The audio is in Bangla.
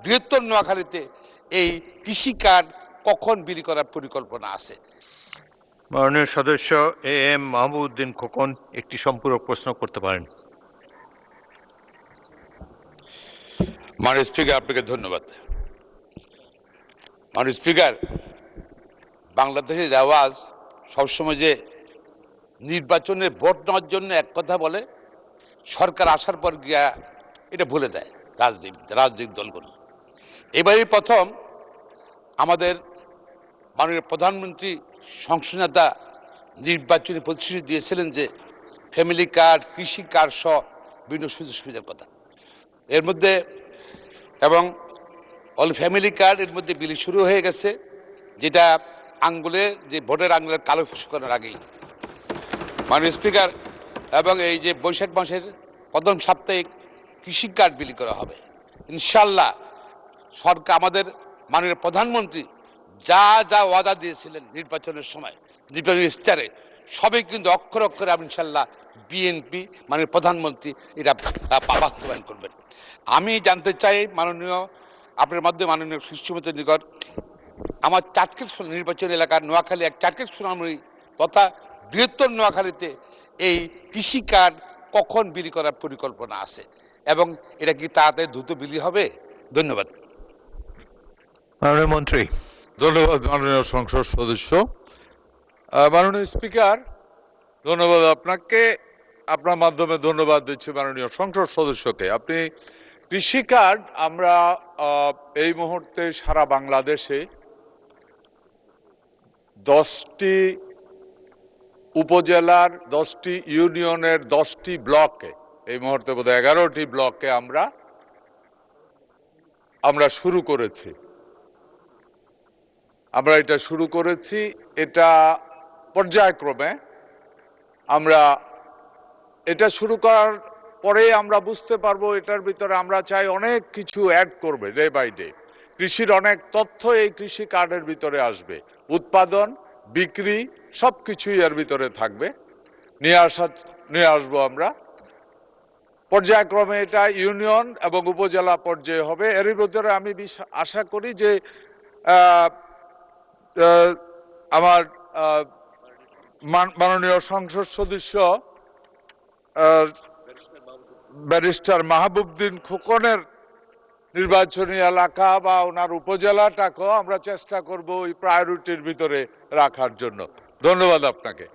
বৃহত্তর নোয়াখালীতে এই কৃষি কার্ড কখন বিলি করার পরিকল্পনা আছে? মাননীয় সদস্য AM মাহবুবউদ্দিন খোকন একটি সম্পূরক প্রশ্ন করতে পারেন। মাননীয় স্পিকার, আপনাকে ধন্যবাদ। মাননীয় স্পিকার, বাংলাদেশের রেওয়াজ সবসময় যে নির্বাচনে ভোট নেওয়ার জন্য এক কথা বলে, সরকার আসার পর গিয়া এটা ভুলে দেয় রাজনৈতিক দলগুলো। এবারই প্রথম আমাদের মাননীয় প্রধানমন্ত্রী সংসদ নেতা নির্বাচনী প্রতিশ্রুতি দিয়েছিলেন যে ফ্যামিলি কার্ড, কৃষি কার্ড সহ বিভিন্ন সুযোগ সুবিধার কথা এর মধ্যে, এবং অল ফ্যামিলি কার্ড এর মধ্যে বিলি শুরু হয়ে গেছে, যেটা আঙ্গুলের যে ভোটের আঙ্গুলের কালো করার আগেই। মাননীয় স্পিকার, এবং এই যে বৈশাখ মাসের প্রথম সপ্তাহে কৃষি কার্ড বিলি করা হবে ইনশাল্লাহ। সরকার, আমাদের মাননীয় প্রধানমন্ত্রী যা যা ওয়াদা দিয়েছিলেন নির্বাচনের সময়, নির্বাচনী ইস্তারে, সবই কিন্তু অক্ষরে অক্ষরে ইনশাল্লাহ বিএনপি মাননীয় প্রধানমন্ত্রী এটা বাস্তবায়ন করবেন। আমি জানতে চাই মাননীয় আপনার মাধ্যমে মাননীয় কৃষিমন্ত্রীর নিকট, আমার চাটকেল নির্বাচন এলাকার নোয়াখালী এক চাটকেল সোনামুড়ি তথা বৃহত্তর নোয়াখালীতে এই কৃষি কার্ড কখন বিলি করার পরিকল্পনা আছে এবং এটা কি তাড়াতাড়ি দ্রুত বিলি হবে? ধন্যবাদ। মাননীয় মন্ত্রী। ধন্যবাদ মাননীয় সংসদ সদস্য। মাননীয় স্পিকার, ধন্যবাদ আপনাকে। আপনার মাধ্যমে ধন্যবাদ দিচ্ছি মাননীয় সংসদ সদস্যকে। আপনি কৃষি কার্ড, আমরা এই মুহূর্তে সারা বাংলাদেশে 10টি উপজেলার 10টি ইউনিয়নের 10টি ব্লকে, এই মুহূর্তে বোধহয় 11টি ব্লকে আমরা শুরু করেছি। আমরা এটা শুরু করেছি, এটা পর্যায়ক্রমে আমরা এটা শুরু করার পরে আমরা বুঝতে পারবো এটার ভিতরে আমরা চাই অনেক কিছু অ্যাড করবে ডে বাই ডে। কৃষির অনেক তথ্য এই কৃষি কার্ডের ভিতরে আসবে, উৎপাদন, বিক্রি সব কিছুই এর ভিতরে থাকবে। নিয়ে আসবো আমরা পর্যায়ক্রমে, এটা ইউনিয়ন এবং উপজেলা পর্যায়ে হবে। এর ভিতরে আমি আশা করি যে আমার মাননীয় সংসদ সদস্য ব্যারিস্টার মাহবুবউদ্দিন খোকনের নির্বাচনী এলাকা বা ওনার উপজেলাটাকেও আমরা চেষ্টা করব ওই প্রায়োরিটির ভিতরে রাখার জন্য। ধন্যবাদ আপনাকে।